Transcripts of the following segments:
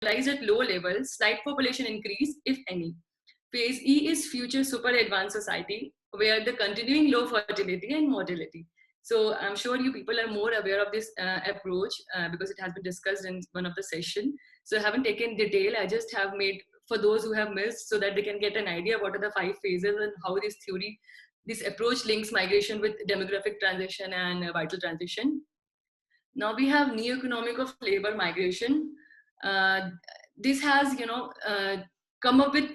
stabilize at low levels, slight population increase, if any. Phase E is future super advanced society, where the continuing low fertility and mortality. So I'm sure you people are more aware of this approach because it has been discussed in one of the session. So I haven't taken detail. I just have made for those who have missed so that they can get an idea what are the 5 phases and how this approach links migration with demographic transition and vital transition. Now we have new economic of labor migration. Uh, this has, come up with,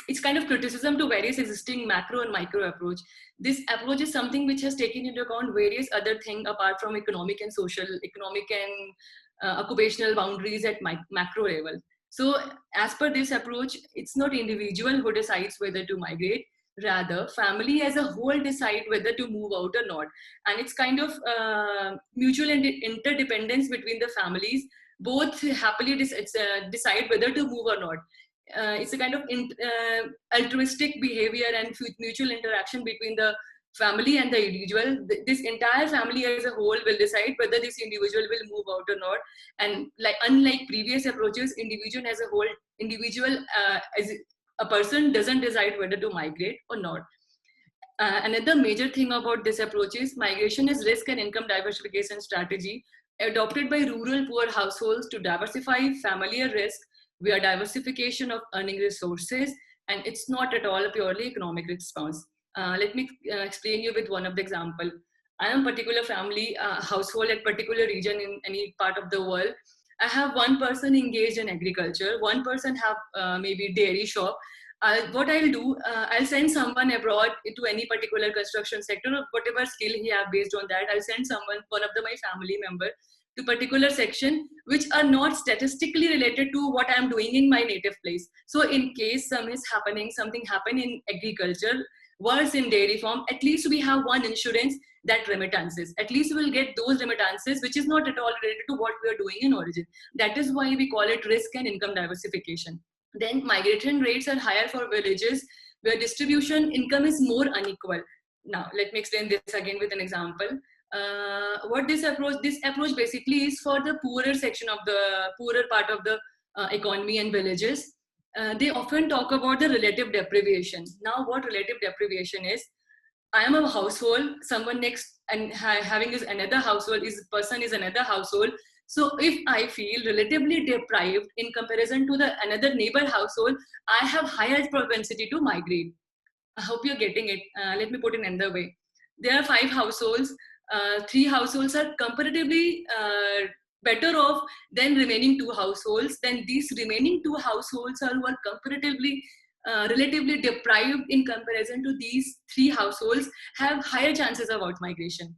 it's kind of criticism to various existing macro and micro approach. This approach is something which has taken into account various other things apart from economic and social, economic and occupational boundaries at macro level. So as per this approach, it's not individual who decides whether to migrate. Rather, family as a whole decide whether to move out or not. And it's kind of mutual interdependence between the families. Both happily decide whether to move or not. It's a kind of altruistic behavior and mutual interaction between the family and the individual. This entire family as a whole will decide whether this individual will move out or not. And like unlike previous approaches, individual as a person doesn't decide whether to migrate or not. Another major thing about this approach is migration is risk and income diversification strategy adopted by rural poor households to diversify familiar risk via diversification of earning resources, and it's not at all a purely economic response. Let me explain you with one of the example. I am a particular family household at particular region in any part of the world. I have one person engaged in agriculture, one person have maybe dairy shop. What I'll do, I'll send someone abroad to any particular construction sector or whatever skill he have based on that. I'll send one of my family member to particular section which are not statistically related to what I'm doing in my native place. So in case something happen in agriculture, worse in dairy farm, at least we have one insurance, that remittances. At least we will get those remittances which is not at all related to what we are doing in origin. That is why we call it risk and income diversification. Then migration rates are higher for villages where distribution income is more unequal. Now, let me explain this again with an example. What this approach basically is for the poorer section of the poorer part of the economy and villages. They often talk about the relative deprivation. Now, what relative deprivation is? I am a household, someone next and having is another household, person is another household. So if I feel relatively deprived in comparison to the another neighbor household, I have higher propensity to migrate. I hope you're getting it. Let me put it another way. There are 5 households. 3 households are comparatively better off than remaining 2 households. Then these remaining 2 households are who are comparatively relatively deprived in comparison to these 3 households have higher chances of out migration.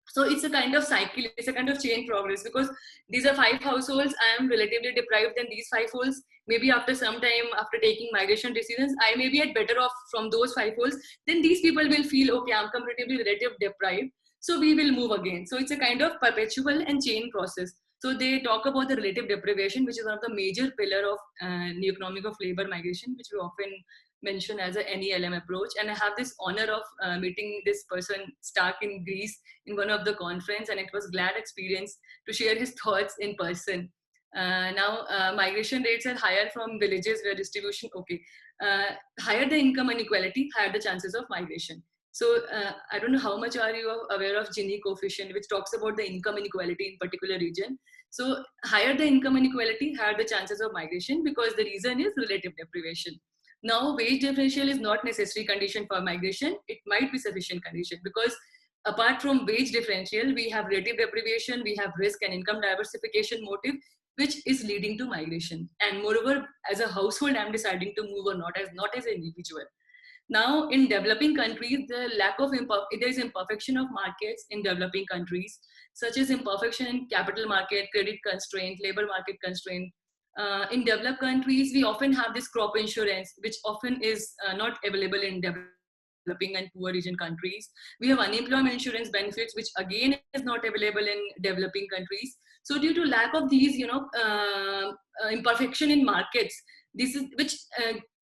So it's a kind of cycle, it's a kind of chain progress, because these are 5 households, I am relatively deprived than these 5 households. Maybe after some time, after taking migration decisions, I may be at better off from those 5 households. Then these people will feel, okay, I'm comparatively relatively deprived, so we will move again. So it's a kind of perpetual and chain process. So they talk about the relative deprivation, which is one of the major pillar of new economic of labor migration, which we often mention as a NELM approach. And I have this honor of meeting this person, Stark, in Greece in one of the conference, and it was glad experience to share his thoughts in person. Migration rates are higher from villages where distribution, higher the income inequality, higher the chances of migration. So I don't know how much are you aware of Gini coefficient, which talks about the income inequality in particular region. So higher the income inequality, higher the chances of migration, because the reason is relative deprivation. Now, wage differential is not necessary condition for migration. It might be sufficient condition, because apart from wage differential, we have relative deprivation, we have risk and income diversification motive, which is leading to migration. And moreover, as a household, I'm deciding to move or not as an individual. Now, in developing countries, there is imperfection of markets in developing countries, such as imperfection in capital market, credit constraint, labor market constraint. In developed countries, we often have this crop insurance, which often is not available in developing and poor region countries. We have unemployment insurance benefits, which again is not available in developing countries. So due to lack of these, imperfection in markets, this is which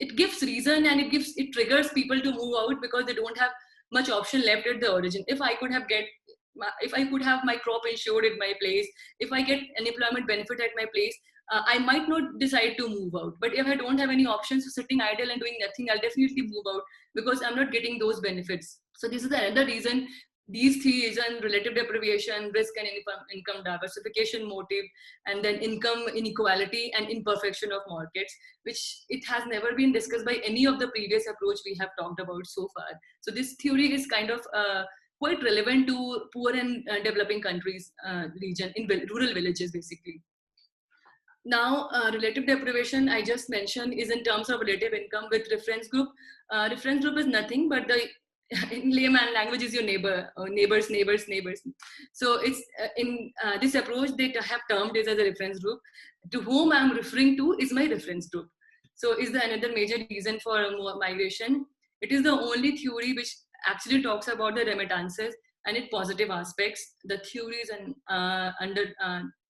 it gives reason and it triggers people to move out, because they don't have much option left at the origin. If I could have my crop insured at my place, if I get unemployment benefit at my place, I might not decide to move out. But if I don't have any options, so sitting idle and doing nothing, I'll definitely move out because I'm not getting those benefits. So this is another reason. These three reasons: relative deprivation, risk and income diversification motive, and then income inequality and imperfection of markets, which it has never been discussed by any of the previous approach we have talked about so far. So this theory is kind of quite relevant to poor and developing countries region in rural villages basically. Now, relative deprivation I just mentioned is in terms of relative income with reference group. Reference group is nothing but the in layman language is your neighbor, or neighbors, neighbors, neighbors. So it's in this approach they have termed this as a reference group. To whom I'm referring to is my reference group. So is the another major reason for migration. It is the only theory which actually talks about the remittances and its positive aspects, the theories and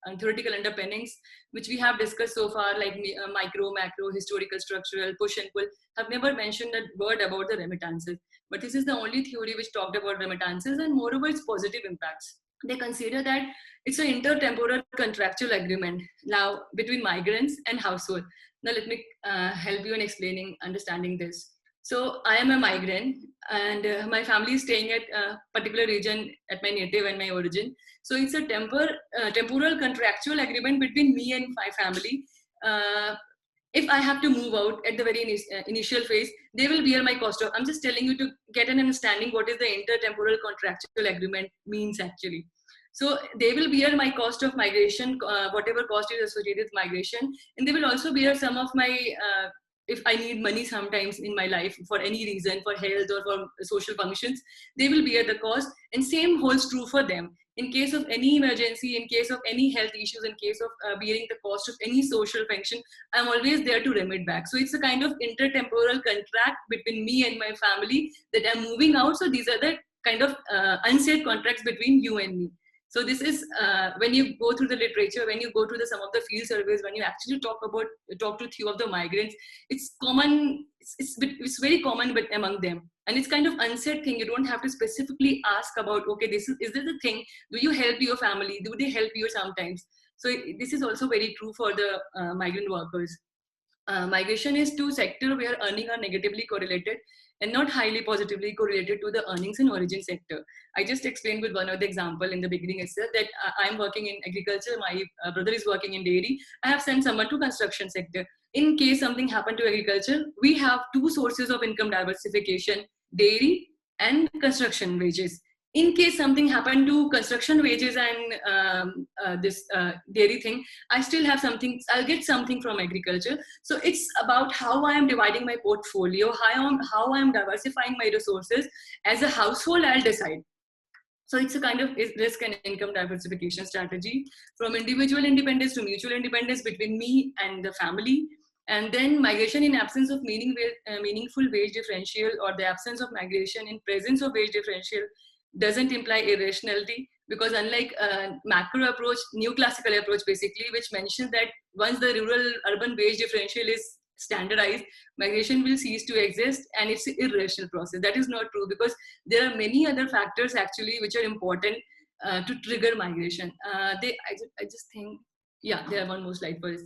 and theoretical underpinnings which we have discussed so far, like micro, macro, historical, structural, push and pull, have never mentioned a word about the remittances. But this is the only theory which talked about remittances and moreover its positive impacts. They consider that it's an intertemporal contractual agreement now between migrants and household. Now let me help you in explaining, understanding this. So I am a migrant and my family is staying at a particular region at my native and my origin. So it's a temporal contractual agreement between me and my family. If I have to move out at the very initial phase, they will bear my cost of. I'm just telling you to get an understanding what is the intertemporal contractual agreement means actually. So they will bear my cost of migration, whatever cost is associated with migration, and they will also bear some of my if I need money sometimes in my life for any reason, for health or for social functions, they will bear the cost. And same holds true for them. In case of any emergency, in case of any health issues, in case of bearing the cost of any social function, I'm always there to remit back. So it's a kind of intertemporal contract between me and my family that I'm moving out. So these are the kind of unsaid contracts between you and me. So this is when you go through the literature, when you go to some of the field surveys, when you actually talk to few of the migrants, it's common. It's very common among them, and it's kind of unsaid thing. You don't have to specifically ask about, okay, is this a thing? Do you help your family? Do they help you sometimes? So this is also very true for the migrant workers. Migration is two sectors where earnings are negatively correlated and not highly positively correlated to the earnings in origin sector. I just explained with one of the example in the beginning itself that I'm working in agriculture, my brother is working in dairy. I have sent someone to construction sector. In case something happened to agriculture, we have two sources of income diversification, dairy and construction wages. In case something happened to construction wages and this dairy thing, I still have something, I'll get something from agriculture. So it's about how I am dividing my portfolio, how I am diversifying my resources. As a household, I'll decide. So it's a kind of risk and income diversification strategy, from individual independence to mutual independence between me and the family. And then migration in absence of meaningful wage differential, or the absence of migration in presence of wage differential, doesn't imply irrationality, because unlike macro approach, new classical approach basically, which mentions that once the rural urban wage differential is standardized, migration will cease to exist and it's an irrational process. That is not true, because there are many other factors actually which are important to trigger migration. I just think, yeah, there are one more slide for this.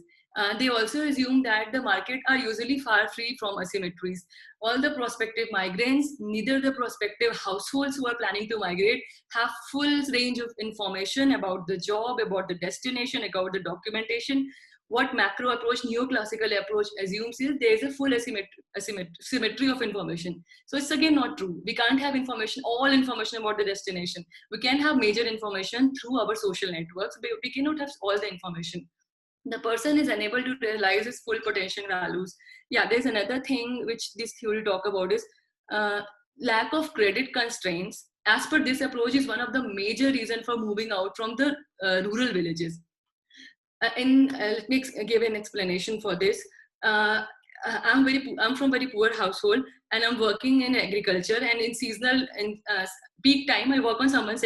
They also assume that the market are usually far free from asymmetries. All the prospective migrants, neither the prospective households who are planning to migrate, have full range of information about the job, about the destination, about the documentation. What macro approach, neoclassical approach assumes is there is a full symmetry of information. So it's again not true. We can't have all information about the destination. We can have major information through our social networks, but we cannot have all the information. The person is unable to realize his full potential values. Yeah, there's another thing which this theory talk about is lack of credit constraints. As per this approach, is one of the major reasons for moving out from the rural villages. Let me give an explanation for this. I'm from very poor household, and I'm working in agriculture, and in seasonal and peak time I work on someone else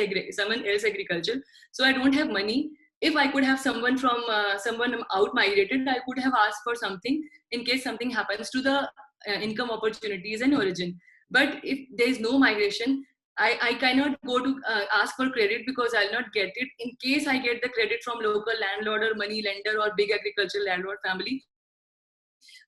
agriculture. So I don't have money. If I could have someone from someone out migrated, I could have asked for something in case something happens to the income opportunities and origin. But if there is no migration, I cannot go to ask for credit because I'll not get it. In case I get the credit from local landlord or money lender or big agricultural landlord family,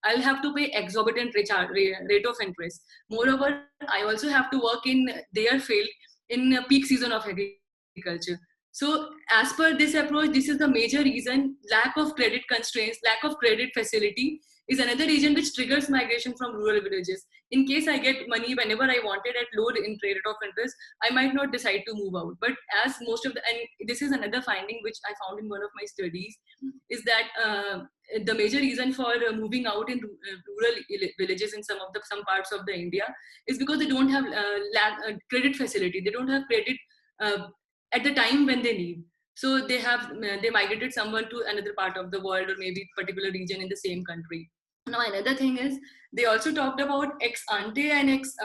I'll have to pay exorbitant rate of interest. Moreover, I also have to work in their field in peak season of agriculture. So as per this approach, this is the major reason: lack of credit constraints, lack of credit facility is another reason which triggers migration from rural villages. In case I get money whenever I wanted at low in rate of interest, I might not decide to move out. But as most of the, and this is another finding which I found in one of my studies, is that the major reason for moving out in rural villages in some parts of the India is because they don't have credit facility. They don't have credit uh, at the time when they need. So they migrated someone to another part of the world or maybe particular region in the same country. Now another thing is they also talked about ex ante and ex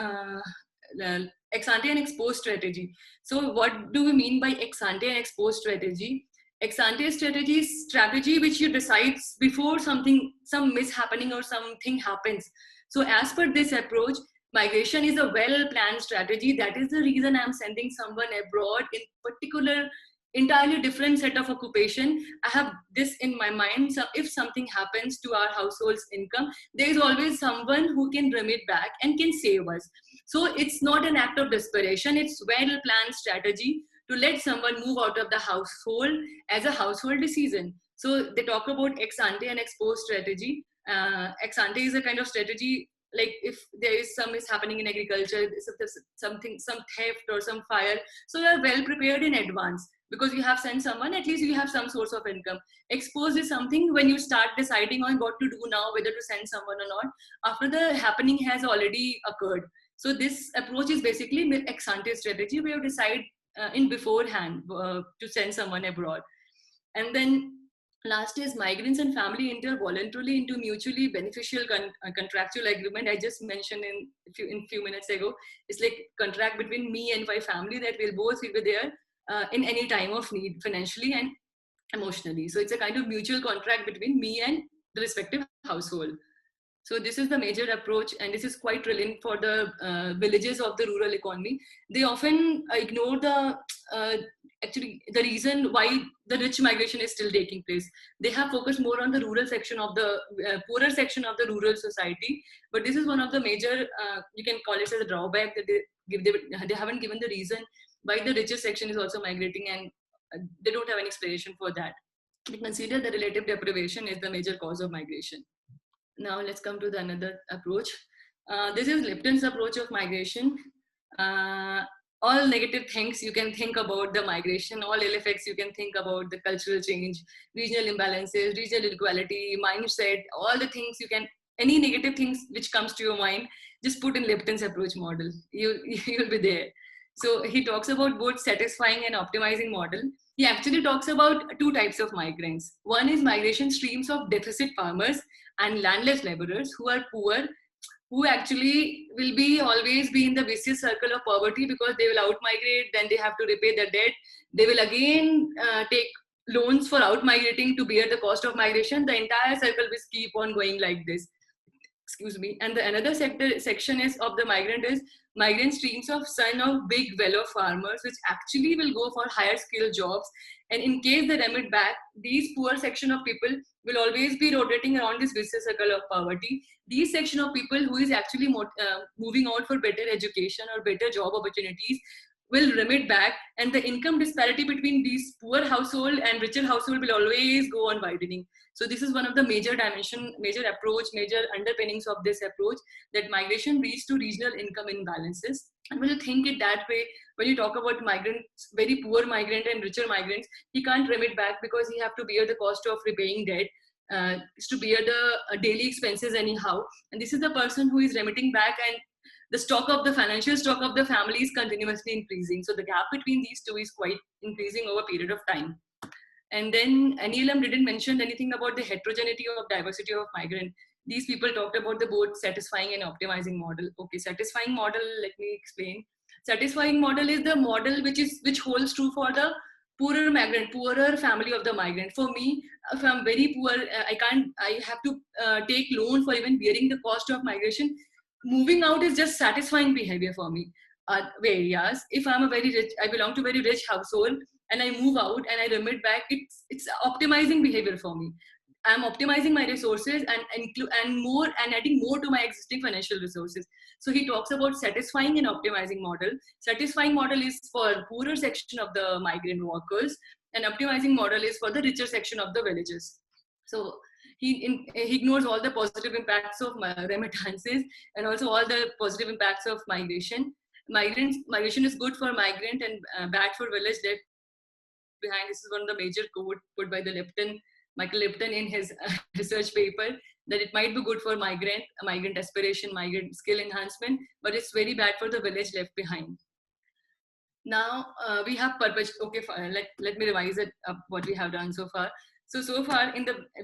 ante and ex post strategy. So what do we mean by ex ante and ex post strategy? Ex ante strategy is strategy which you decide before some mishappening or something happens. So as per this approach, migration is a well planned strategy. That is the reason I'm sending someone abroad in particular entirely different set of occupation. I have this in my mind. So if something happens to our household's income, there is always someone who can bring it back and can save us. So it's not an act of desperation. It's well planned strategy to let someone move out of the household as a household decision. So they talk about ex ante and ex post strategy. Ex ante is a kind of strategy like if there is some is happening in agriculture, something, some theft or some fire, so you are well prepared in advance because you have sent someone, at least you have some source of income. Exposed is something when you start deciding on what to do now, whether to send someone or not, after the happening has already occurred. So this approach is basically ex ante strategy where you decide in beforehand to send someone abroad. And then last is migrants and family enter voluntarily into mutually beneficial contractual agreement. I just mentioned in few minutes ago. It's like contract between me and my family that will be there in any time of need, financially and emotionally. So it's a kind of mutual contract between me and the respective household. So this is the major approach, and this is quite relevant for the villages of the rural economy. They often ignore the actually the reason why the rich migration is still taking place. They have focused more on the rural section of the poorer section of the rural society. But this is one of the major, you can call it as a drawback, that they haven't given the reason why the richer section is also migrating, and they don't have any explanation for that. They consider the relative deprivation is the major cause of migration. Now let's come to the another approach. This is Lipton's approach of migration. All negative things you can think about the migration, all ill effects you can think about, the cultural change, regional imbalances, regional inequality, mindset, all the things you can, any negative things which comes to your mind, just put in Lipton's approach model. You'll be there. So he talks about both satisfying and optimizing model. He actually talks about two types of migrants. One is migration streams of deficit farmers and landless laborers who are poor, who actually will be always be in the vicious circle of poverty because they will out migrate, then they have to repay their debt. They will again take loans for out migrating to bear the cost of migration. The entire circle will keep on going like this. Excuse me. And the another section is of the migrant is migrant streams of son of big well-off farmers, which actually will go for higher skill jobs. And in case they remit back, these poor section of people will always be rotating around this vicious circle of poverty. These section of people who is actually moving out for better education or better job opportunities will remit back, and the income disparity between these poor household and richer household will always go on widening. So this is one of the major dimension, major approach, major underpinnings of this approach, that migration leads to regional income imbalances. And when you think it that way, when you talk about migrants, very poor migrant and richer migrants, he can't remit back because he have to bear the cost of repaying debt, to bear the daily expenses anyhow. And this is the person who is remitting back, and the stock of the financial stock of the family is continuously increasing. So the gap between these two is quite increasing over a period of time. And then Anilam didn't mention anything about the heterogeneity of diversity of migrant. These people talked about the both satisfying and optimizing model. Okay, satisfying model, let me explain. Satisfying model is the model which holds true for the poorer migrant, poorer family of the migrant. For me, if I'm very poor, I have to take loan for even bearing the cost of migration. Moving out is just satisfying behavior for me. areas. If I'm a very rich, I belong to a very rich household, and I move out and I remit back, it's optimizing behavior for me. I'm optimizing my resources and adding more to my existing financial resources. So he talks about satisfying and optimizing model. Satisfying model is for poorer section of the migrant workers, and optimizing model is for the richer section of the villages. So he ignores all the positive impacts of remittances and also all the positive impacts of migration. Migration is good for migrant and bad for village left behind. This is one of the major quote put by the Michael Lipton in his research paper, that it might be good for migrant aspiration, migrant skill enhancement, but it's very bad for the village left behind. Now we have okay, let me revise it up what we have done so far. So far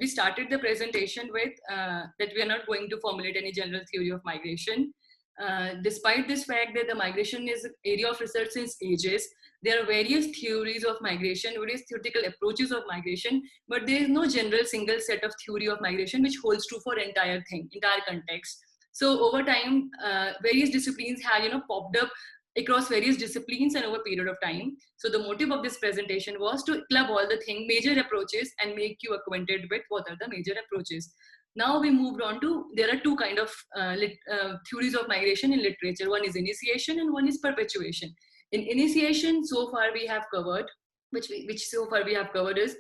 we started the presentation with that we are not going to formulate any general theory of migration. Despite this fact that the migration is an area of research since ages, there are various theories of migration, various theoretical approaches of migration, but there is no general single set of theory of migration which holds true for entire context. So over time, various disciplines have popped up across various disciplines and over a period of time. So the motive of this presentation was to club all the major approaches and make you acquainted with what are the major approaches. Now we moved on to, there are two kind of theories of migration in literature. One is initiation and one is perpetuation. In initiation, so far we have covered, which so far we have covered is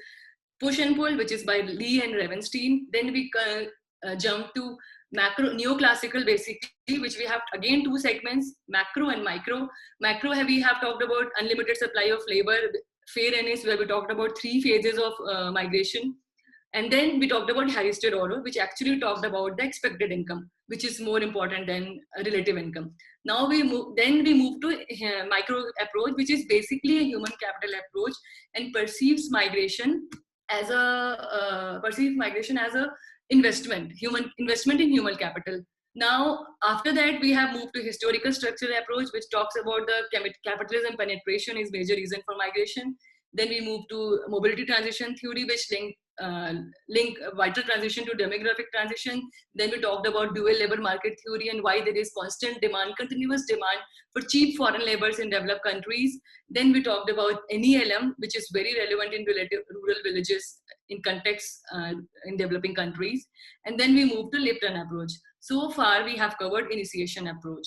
push and pull, which is by Lee and Ravenstein. Then we jump to macro, neoclassical basically, which we have again two segments, macro and micro. Macro, we have talked about unlimited supply of labor, fairness, where we talked about three phases of migration. And then we talked about Harristed order, which actually talked about the expected income, which is more important than relative income. Now we move to micro approach, which is basically a human capital approach and perceives migration as a investment in human capital. Now, after that, we have moved to historical structural approach, which talks about the capitalism penetration is major reason for migration. Then we move to mobility transition theory, which link vital transition to demographic transition. Then we talked about dual labor market theory and why there is constant demand, continuous demand for cheap foreign laborers in developed countries. Then we talked about NELM, which is very relevant in relative rural villages in context in developing countries. And then we moved to Lipton approach. So far, we have covered initiation approach.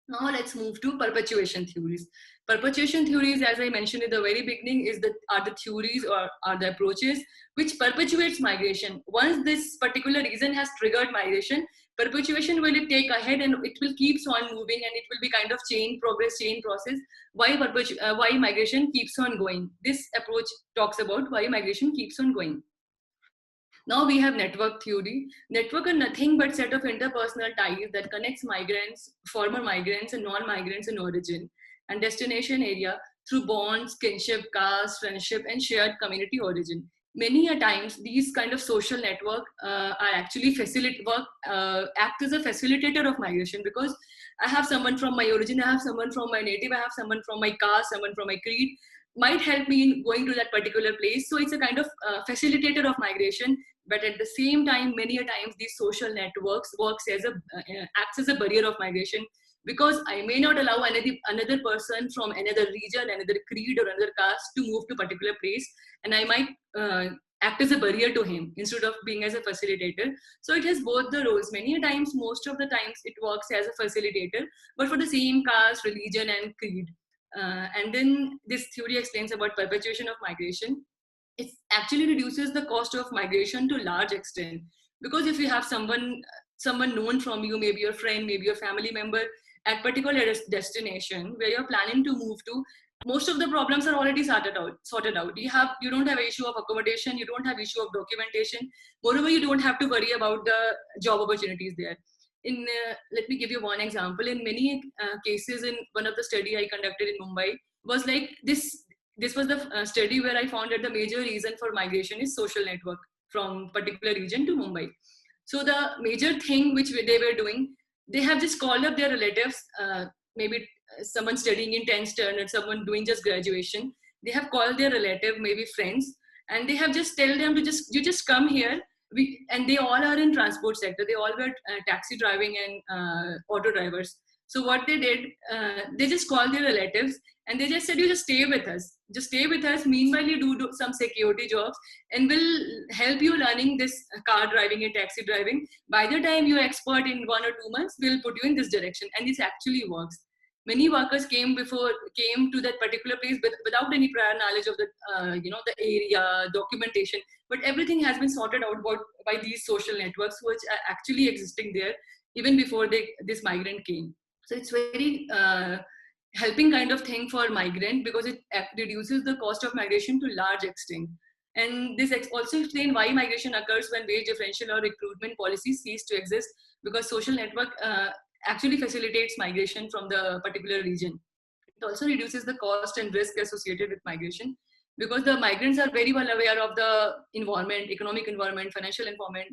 Now let's move to perpetuation theories. Perpetuation theories, as I mentioned at the very beginning, are the theories or are the approaches which perpetuates migration. Once this particular reason has triggered migration, perpetuation will take ahead and it will keeps on moving, and it will be kind of chain process. Why migration keeps on going. This approach talks about why migration keeps on going. Now we have network theory. Network are nothing but set of interpersonal ties that connects migrants, former migrants and non-migrants in origin and destination area through bonds, kinship, caste, friendship, and shared community origin. Many a times, these kind of social network are actually act as a facilitator of migration, because I have someone from my origin, I have someone from my native, I have someone from my caste, someone from my creed, might help me in going to that particular place. So it's a kind of facilitator of migration. But at the same time, many a times these social networks acts as a barrier of migration, because I may not allow another person from another region, another creed or another caste to move to a particular place, and I might act as a barrier to him instead of being as a facilitator. So it has both the roles. Many times, most of the times, it works as a facilitator, but for the same caste, religion, and creed. And then this theory explains about perpetuation of migration. It actually reduces the cost of migration to a large extent, because if you have someone known from you, maybe your friend, maybe your family member, at particular destination where you're planning to move to, most of the problems are already sorted out. You don't have issue of accommodation, you don't have issue of documentation. Moreover, you don't have to worry about the job opportunities there. Let me give you one example. In many cases, in one of the study I conducted in Mumbai, was like this. This was the study where I found that the major reason for migration is social network from particular region to Mumbai. So the major thing which they were doing, they have just called up their relatives, maybe someone studying in 10th standard, someone doing just graduation. They have called their relative, maybe friends, and they have just tell them to just come here. And they all are in transport sector. They all were taxi driving and auto drivers. So what they did, they just called their relatives and they just said, you just stay with us. Just stay with us. Meanwhile, you do some security jobs and we'll help you learning this car driving and taxi driving. By the time you're expert in 1 or 2 months, we'll put you in this direction. And this actually works. Many workers came to that particular place without any prior knowledge of the the area, documentation, but everything has been sorted out by these social networks which are actually existing there even before this migrant came. So it's very helping kind of thing for migrant because it reduces the cost of migration to large extent. And this also explains why migration occurs when wage differential or recruitment policies cease to exist, because social network actually facilitates migration from the particular region. It also reduces the cost and risk associated with migration because the migrants are very well aware of the environment, economic environment, financial environment,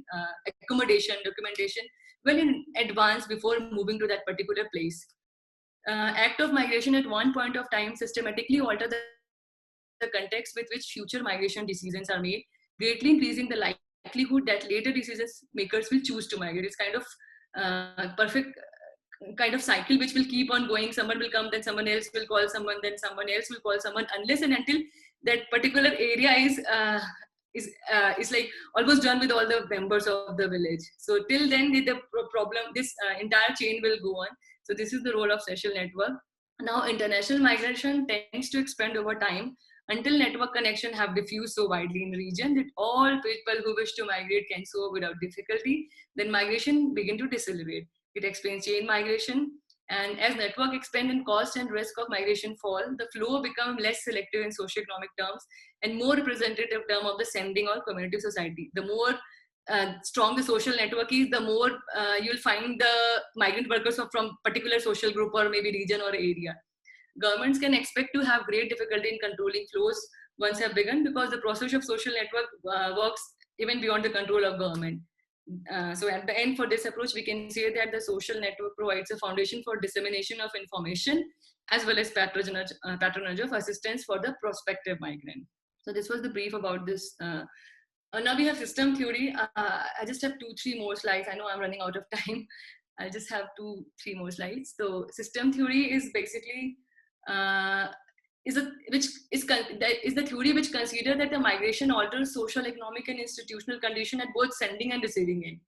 accommodation, documentation, well in advance before moving to that particular place. Act of migration at one point of time systematically alter the context with which future migration decisions are made, greatly increasing the likelihood that later decisions makers will choose to migrate. It's kind of perfect kind of cycle which will keep on going. Someone will come, then someone else will call someone, then someone else will call someone, unless and until that particular area is like almost done with all the members of the village. So till then the problem, this entire chain will go on. So this is the role of social network. Now international migration tends to expand over time until network connection have diffused so widely in the region that all people who wish to migrate can so without difficulty. Then migration begin to decelerate. It explains chain migration. And as network expand and cost and risk of migration fall, the flow become less selective in socioeconomic terms and more representative term of the sending or community society. The more strong the social network is, the more you'll find the migrant workers from particular social group or maybe region or area. Governments can expect to have great difficulty in controlling flows once have begun because the process of social network works even beyond the control of government. So at the end for this approach, we can say that the social network provides a foundation for dissemination of information as well as patronage of assistance for the prospective migrant. So this was the brief about this. Now we have system theory. I just have 2-3 more slides. I know I'm running out of time. I'll just have 2-3 more slides. So system theory is basically is the theory which considers that the migration alters social, economic, and institutional condition at both sending and receiving end.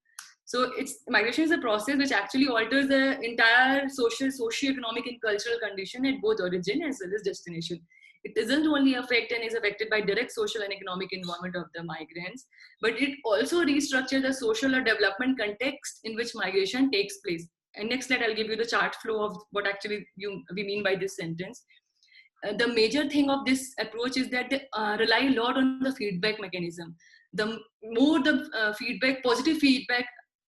So migration is a process which actually alters the entire social, socio-economic, and cultural condition at both origin as well as destination. It doesn't only affect and is affected by direct social and economic environment of the migrants, but it also restructures the social or development context in which migration takes place. And next slide, I'll give you the chart flow of what actually we mean by this sentence. The major thing of this approach is that they rely a lot on the feedback mechanism. The more the positive feedback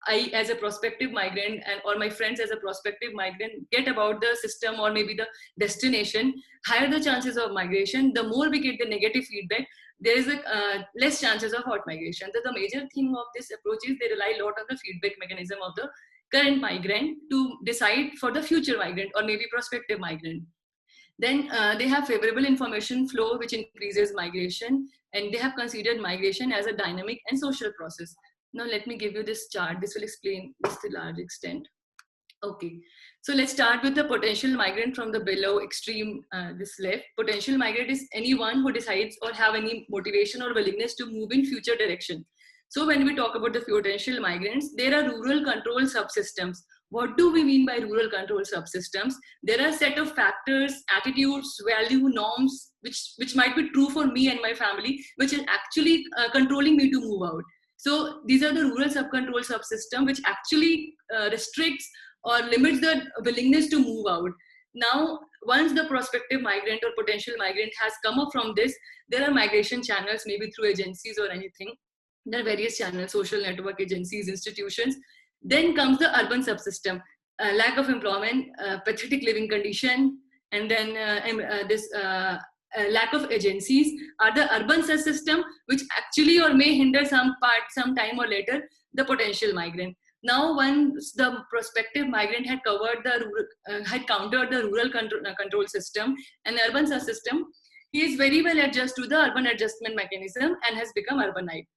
I as a prospective migrant or my friends as a prospective migrant get about the system or maybe the destination, higher the chances of migration. The more we get the negative feedback, there is less chances of out migration. So the major thing of this approach is they rely a lot on the feedback mechanism of the current migrant to decide for the future migrant or maybe prospective migrant. Then they have favorable information flow, which increases migration, and they have considered migration as a dynamic and social process. Now let me give you this chart. This will explain this to a large extent. Okay, so let's start with the potential migrant from the below extreme, this left. Potential migrant is anyone who decides or have any motivation or willingness to move in future direction. So when we talk about the potential migrants, there are rural control subsystems. What do we mean by rural control subsystems? There are a set of factors, attitudes, value, norms, which might be true for me and my family, which is actually controlling me to move out. So these are the rural control subsystem, which actually restricts or limits the willingness to move out. Now, once the prospective migrant or potential migrant has come up from this, there are migration channels, maybe through agencies or anything. There are various channels, social network agencies, institutions. Then comes the urban subsystem, lack of employment, pathetic living condition, and then this lack of agencies are the urban subsystem, which actually or may hinder some time or later the potential migrant. Now, once the prospective migrant had covered had countered the rural control system and urban subsystem, he is very well adjusted to the urban adjustment mechanism and has become urbanite.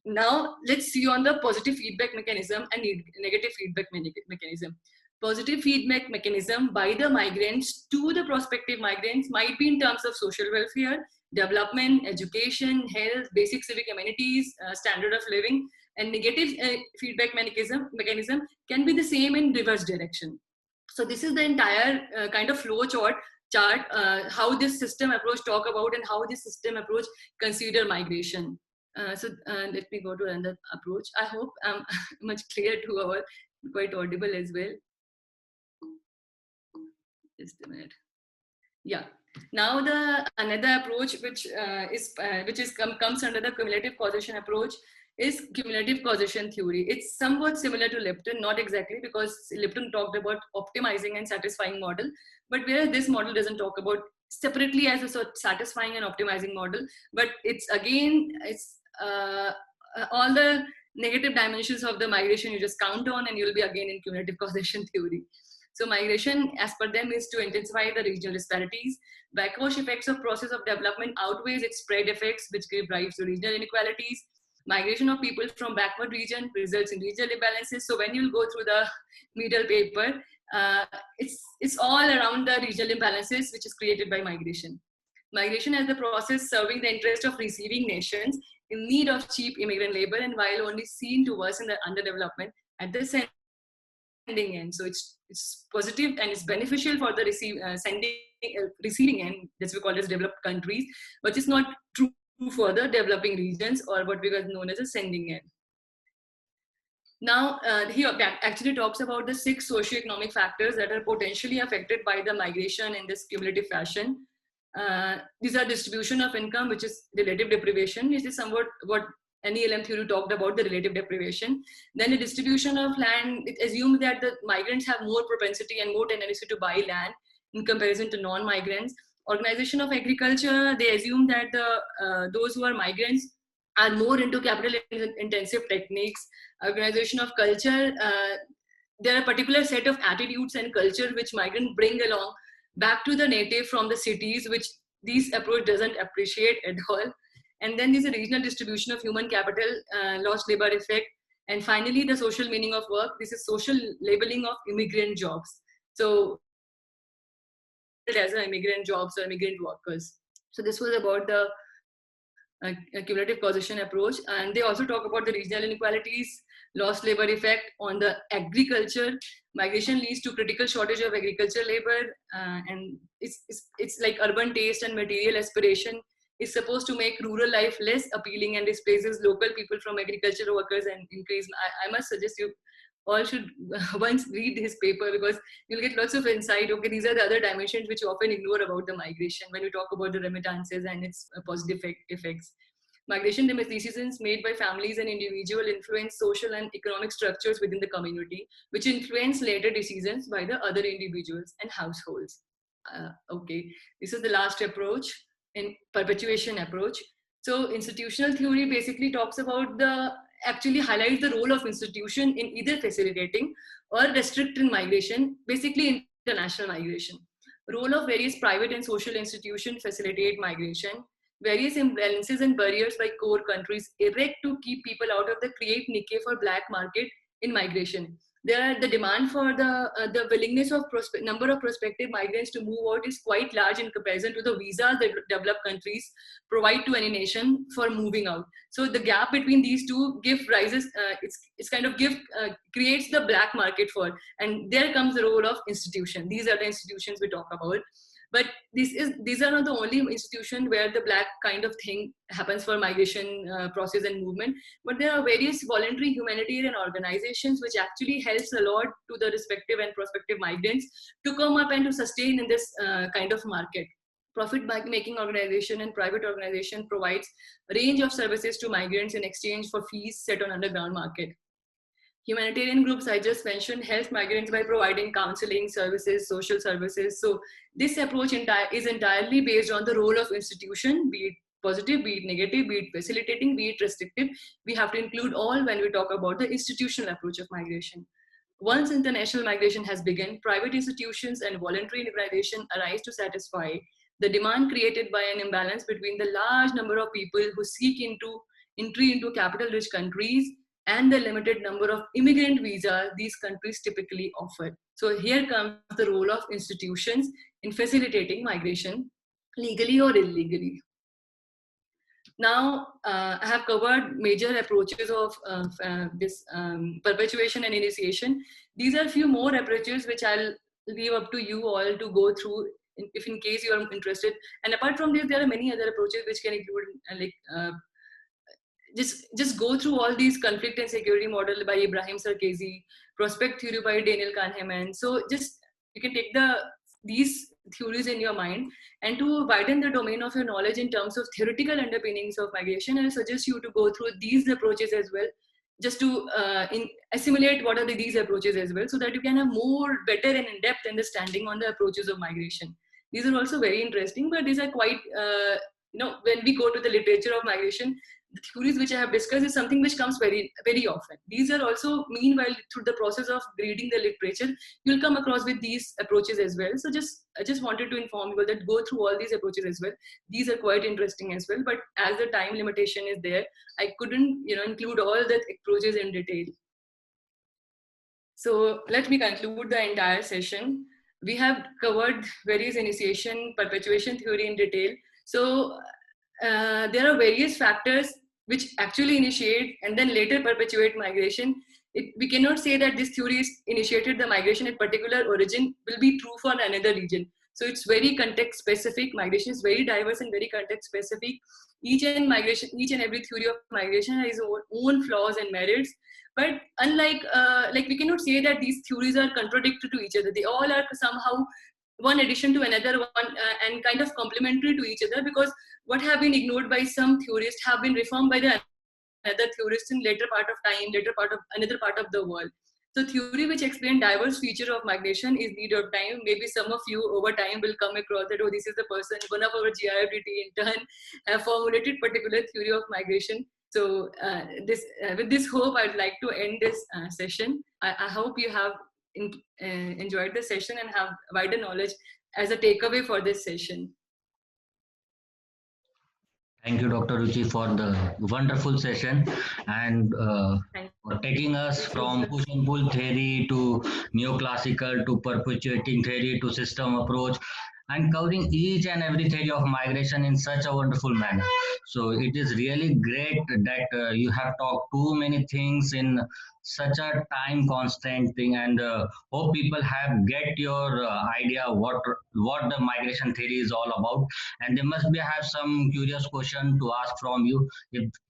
Now let's see on the positive feedback mechanism and negative feedback mechanism. positive feedback mechanism by the migrants to the prospective migrants might be in terms of social welfare, development, education, health, basic civic amenities, standard of living, and negative feedback mechanism can be the same in reverse direction. So this is the entire kind of flow chart how this system approach talk about and how this system approach consider migration. Let me go to another approach. I hope I'm much clear to our, quite audible as well. Just a minute. Yeah. Now the another approach which comes under the cumulative causation approach is cumulative causation theory. It's somewhat similar to Lipton, not exactly, because Lipton talked about optimizing and satisfying model, but where this model doesn't talk about separately as a sort of satisfying and optimizing model, but it's again, it's all the negative dimensions of the migration you just count on and you'll be again in cumulative causation theory. So migration, as per them, is to intensify the regional disparities. Backwash effects of process of development outweighs its spread effects, which give rise to regional inequalities. Migration of people from backward region results in regional imbalances. So when you go through the middle paper, it's all around the regional imbalances, which is created by migration. Migration as the process serving the interest of receiving nations in need of cheap immigrant labor, and while only seen to worsen the underdevelopment at the sending end. So it's positive and it's beneficial for the receiving end, that's we call as developed countries, but it's not true for the developing regions or what we got known as a sending end. Now, he actually talks about the 6 socioeconomic factors that are potentially affected by the migration in this cumulative fashion. These are distribution of income, which is relative deprivation. This is somewhat what NELM theory talked about, the relative deprivation. Then the distribution of land, it assumes that the migrants have more propensity and more tendency to buy land in comparison to non-migrants. Organization of agriculture, they assume that those who are migrants are more into capital intensive techniques. Organization of culture, there are a particular set of attitudes and culture which migrants bring along back to the native from the cities, which this approach doesn't appreciate at all. And then there's a regional distribution of human capital, lost labor effect. And finally, the social meaning of work. This is social labeling of immigrant jobs. So as immigrant jobs or immigrant workers. So this was about the cumulative causation approach. And they also talk about the regional inequalities, lost labor effect on the agriculture. Migration leads to critical shortage of agricultural labor. And it's like urban taste and material aspiration is supposed to make rural life less appealing and displaces local people from agricultural workers and increase. I must suggest you all should once read his paper, because you'll get lots of insight. Okay, these are the other dimensions which you often ignore about the migration when you talk about the remittances and its positive effects. Migration decisions made by families and individuals influence social and economic structures within the community, which influence later decisions by the other individuals and households. Okay, this is the last approach, in perpetuation approach. So institutional theory basically talks about actually highlights the role of institution in either facilitating or restricting migration, basically international migration. Role of various private and social institutions facilitate migration. Various imbalances and barriers by core countries erect to keep people out of the create niche for black market in migration. The demand for the willingness of number of prospective migrants to move out is quite large in comparison to the visas that developed countries provide to any nation for moving out. So the gap between these two creates the black market for, and there comes the role of institution. These are the institutions we talk about. But these are not the only institution where the black kind of thing happens for migration process and movement, but there are various voluntary humanitarian organizations which actually helps a lot to the respective and prospective migrants to come up and to sustain in this kind of market. Profit-making organization and private organization provides a range of services to migrants in exchange for fees set on underground market. Humanitarian groups I just mentioned help migrants by providing counseling services, social services. So this approach is entirely based on the role of institution, be it positive, be it negative, be it facilitating, be it restrictive. We have to include all when we talk about the institutional approach of migration. Once international migration has begun, private institutions and voluntary organizations arise to satisfy the demand created by an imbalance between the large number of people who seek entry into capital-rich countries and the limited number of immigrant visas these countries typically offer. So here comes the role of institutions in facilitating migration, legally or illegally. Now, I have covered major approaches of this perpetuation and initiation. These are a few more approaches which I'll leave up to you all to go through if in case you are interested. And apart from this, there are many other approaches which can include just go through all these conflict and security model by Ibrahim Sarkozy, prospect theory by Daniel Kahneman. So just you can take these theories in your mind, and to widen the domain of your knowledge in terms of theoretical underpinnings of migration, I suggest you to go through these approaches as well, just to assimilate what are these approaches as well, so that you can have more better and in-depth understanding on the approaches of migration. These are also very interesting, but these are quite, when we go to the literature of migration, the theories which I have discussed is something which comes very, very often. These are also, meanwhile, through the process of reading the literature, you'll come across with these approaches as well. So I just wanted to inform you that go through all these approaches as well. These are quite interesting as well, but as the time limitation is there, I couldn't, include all the approaches in detail. So let me conclude the entire session. We have covered various initiation, perpetuation theory in detail. So there are various factors which actually initiate and then later perpetuate migration. We cannot say that this theory is initiated the migration at particular origin will be true for another region. So it's very context specific. Migration is very diverse and very context specific. Each and every theory of migration has its own flaws and merits. But unlike, we cannot say that these theories are contradictory to each other. They all are somehow one addition to another one and kind of complementary to each other, because what have been ignored by some theorists have been reformed by the other theorists in later part of time, later part of another part of the world. So theory which explain diverse feature of migration is need of time. Maybe some of you over time will come across that, oh, this is the person, one of our GIFDT intern have formulated particular theory of migration. So with this hope, I'd like to end this session. I hope you have enjoyed the session and have wider knowledge as a takeaway for this session. Thank you, Dr. Ruchi, for the wonderful session and for taking us from push and pull theory to neoclassical to perpetuating theory to system approach, and covering each and every theory of migration in such a wonderful manner. So it is really great that you have talked too many things in such a time constant thing, and hope people have get your idea what the migration theory is all about, and they must be have some curious question to ask from you.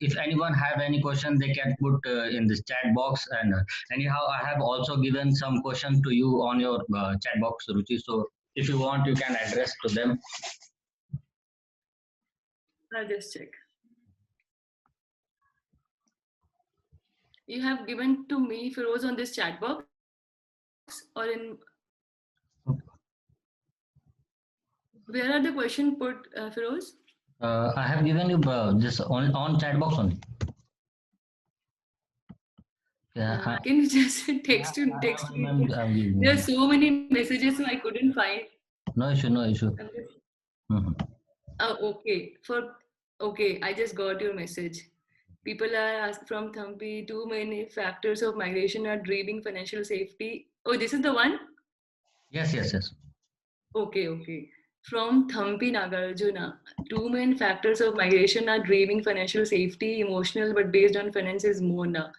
If anyone have any question, they can put in this chat box, and anyhow I have also given some question to you on your chat box, Ruchi, so if you want, you can address to them. I'll just check. You have given to me, Feroz, on this chat box or in... Where are the question put, Feroz? I have given you just on chat box only. Yeah, can you just text me? There are so many messages, so I couldn't find. No issue, no issue. Okay, I just got your message. People are asked from Thampi, too many factors of migration are driving financial safety. Oh, this is the one? Yes. Okay. From Thampi Nagarjuna, two main factors of migration are driving financial safety, emotional, but based on finances more now.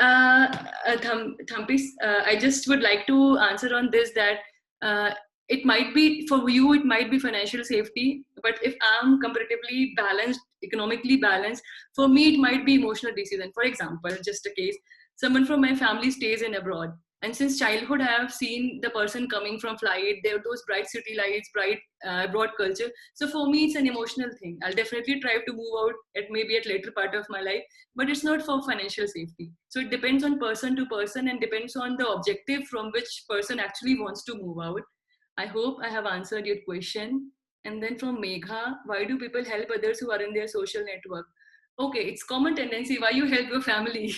Thampi, I just would like to answer on this that it might be, for you, it might be financial safety, but if I'm comparatively balanced, economically balanced, for me, it might be emotional decision. For example, just a case, someone from my family stays in abroad. And since childhood, I have seen the person coming from flight, there are those bright city lights, bright abroad culture. So for me, it's an emotional thing. I'll definitely try to move out maybe at later part of my life, but it's not for financial safety. So it depends on person to person and depends on the objective from which person actually wants to move out. I hope I have answered your question. And then from Megha, why do people help others who are in their social network? Okay, it's common tendency. Why you help your family?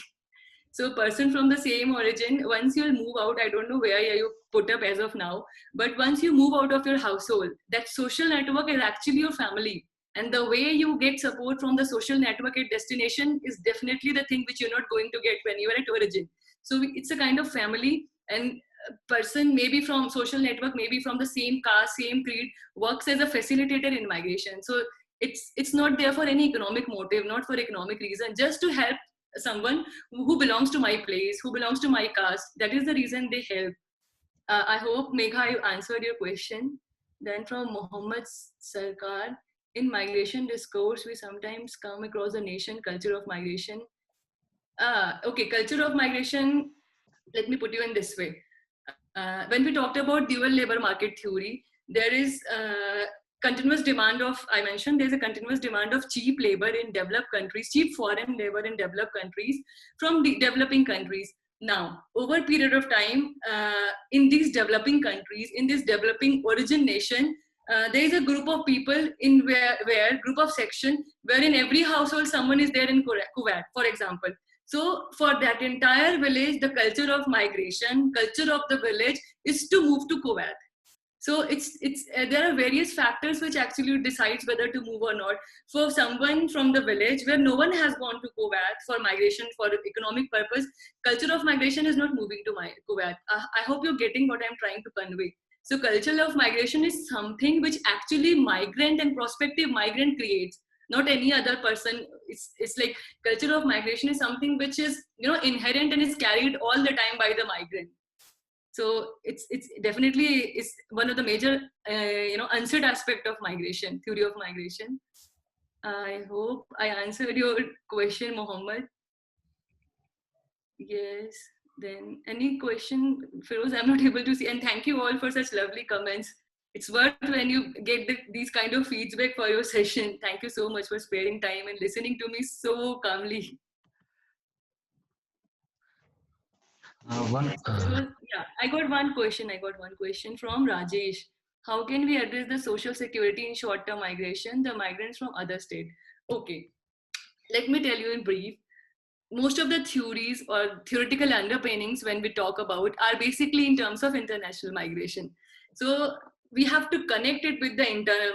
So person from the same origin, once you'll move out, I don't know where you put up as of now, but once you move out of your household, that social network is actually your family. And the way you get support from the social network at destination is definitely the thing which you're not going to get when you're at origin. So it's a kind of family, and a person maybe from social network, maybe from the same caste, same creed, works as a facilitator in migration. So it's not there for any economic motive, not for economic reason, just to help someone who belongs to my place, who belongs to my caste. That is the reason they help. I hope, Megha, I answered your question. Then from Mohammed Sarkar, in migration discourse, we sometimes come across the nation culture of migration. Okay, culture of migration, let me put you in this way. When we talked about dual labor market theory, there is continuous demand of, I mentioned, there's a continuous demand of cheap labor in developed countries, cheap foreign labor in developed countries from the developing countries. Now, over a period of time, in these developing countries, in this developing origin nation, there is a group of people in where group of section where in every household someone is there in Kuwait, for example. So for that entire village, the culture of migration, culture of the village is to move to Kuwait. So it's there are various factors which actually decides whether to move or not. For someone from the village where no one has gone to Kuwait for migration for economic purpose, culture of migration is not moving to Kuwait. I hope you're getting what I'm trying to convey. So culture of migration is something which actually migrant and prospective migrant creates, not any other person. It's like culture of migration is something which is inherent and is carried all the time by the migrant. So it's definitely is one of the major answered aspect of migration, theory of migration. I hope I answered your question, Mohammed. Yes. Then any question, Feroz? I'm not able to see. And thank you all for such lovely comments. It's worth when you get these kind of feedback for your session. Thank you so much for sparing time and listening to me so calmly. Yeah, I got one question from Rajesh. How can we address the social security in short-term migration, the migrants from other state? Okay, let me tell you in brief. Most of the theories or theoretical underpinnings when we talk about are basically in terms of international migration. So we have to connect it with the internal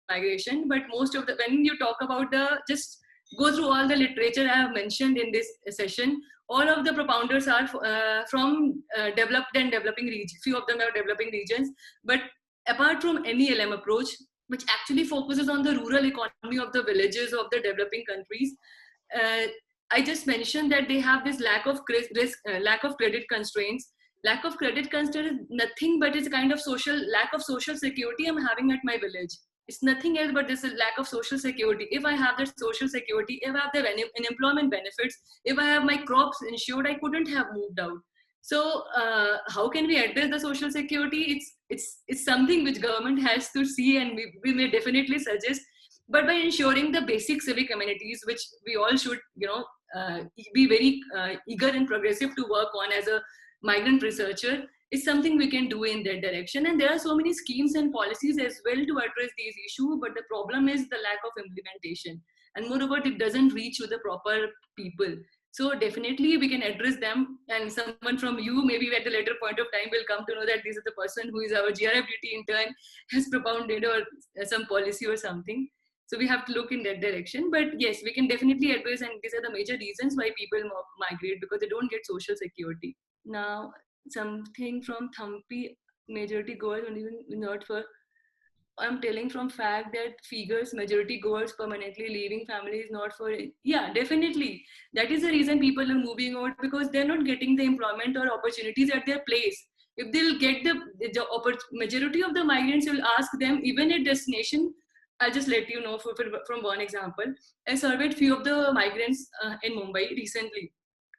migration, but most of the, when you talk about just go through all the literature I have mentioned in this session, all of the propounders are from developed and developing regions. Few of them are developing regions, but apart from any LM approach, which actually focuses on the rural economy of the villages of the developing countries, uh, I just mentioned that they have this lack of risk, lack of credit constraints. Lack of credit constraint is nothing but it's a kind of lack of social security I'm having at my village. It's nothing else but this is lack of social security. If I have that social security, if I have the unemployment benefits, if I have my crops insured, I couldn't have moved out. So how can we address the social security? It's something which government has to see, and we may definitely suggest, but by ensuring the basic civic amenities, which we all should be very eager and progressive to work on as a migrant researcher, is something we can do in that direction. And there are so many schemes and policies as well to address these issues, but the problem is the lack of implementation, and moreover it doesn't reach to the proper people. So definitely we can address them, and someone from you maybe at a later point of time will come to know that this is the person who is our GRFDT intern has propounded or some policy or something. So we have to look in that direction. But yes, we can definitely address, and these are the major reasons why people migrate, because they don't get social security. Now, something from Thampi, majority goers, and even not for, I'm telling from fact that figures, majority goers permanently leaving families not for, yeah, definitely. That is the reason people are moving out, because they're not getting the employment or opportunities at their place. If they'll get the majority of the migrants will ask them, even at destination. I'll just let you know from one example. I surveyed few of the migrants in Mumbai recently,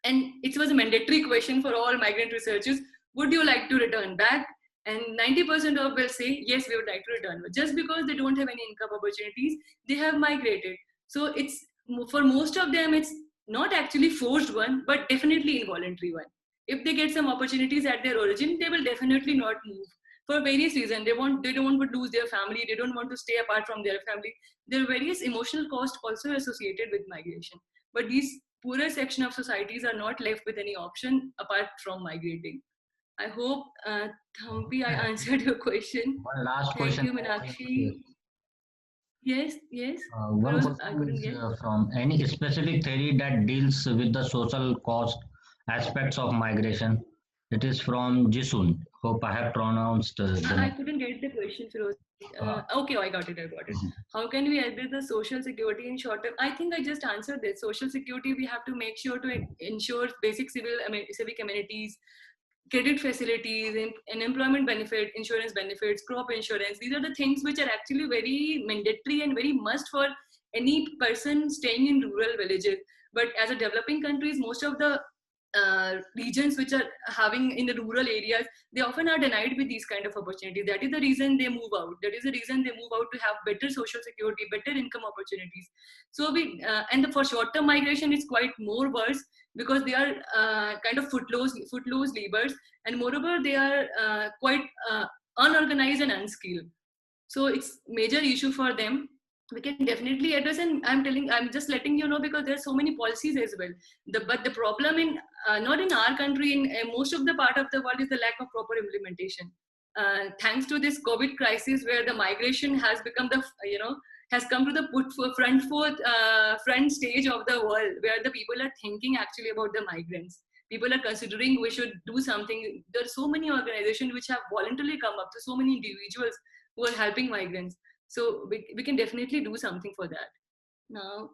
and it was a mandatory question for all migrant researchers: would you like to return back? And 90% of will say yes, we would like to return. But just because they don't have any income opportunities, they have migrated. So it's, for most of them, it's not actually forced one, but definitely involuntary one. If they get some opportunities at their origin, they will definitely not move for various reasons. They don't want to lose their family, they don't want to stay apart from their family. There are various emotional costs also associated with migration, but these poorer section of societies are not left with any option apart from migrating. I hope, Thampi, I answered your question. One last Thank question. you, Meenakshi. Yes. One Feroz, I question couldn't is get. from any specific theory that deals with the social cost aspects of migration. It is from Jisun. Hope I have pronounced the I name. couldn't get the question, Feroz. Uh, Okay, I got it. mhm. How can we address the social security in short term? I think I just answered this. Social security, we have to make sure to ensure basic civic amenities, credit facilities, and employment benefit, insurance benefits, crop insurance. These are the things which are actually very mandatory and very must for any person staying in rural villages. But as a developing countries, most of the regions which are having in the rural areas, they often are denied with these kind of opportunities. That is the reason they move out. That is the reason they move out to have better social security, better income opportunities. So for short term migration, it's quite more worse because they are kind of footloose laborers, and moreover they are quite unorganized and unskilled. So it's major issue for them. We can definitely address, and I'm just letting you know because there are so many policies as well. But the problem in not in our country, in most of the part of the world, is the lack of proper implementation. Thanks to this COVID crisis, where the migration has become the has come to the front stage of the world, where the people are thinking actually about the migrants. People are considering we should do something. There are so many organizations which have voluntarily come up to so many individuals who are helping migrants. So we can definitely do something for that. Now,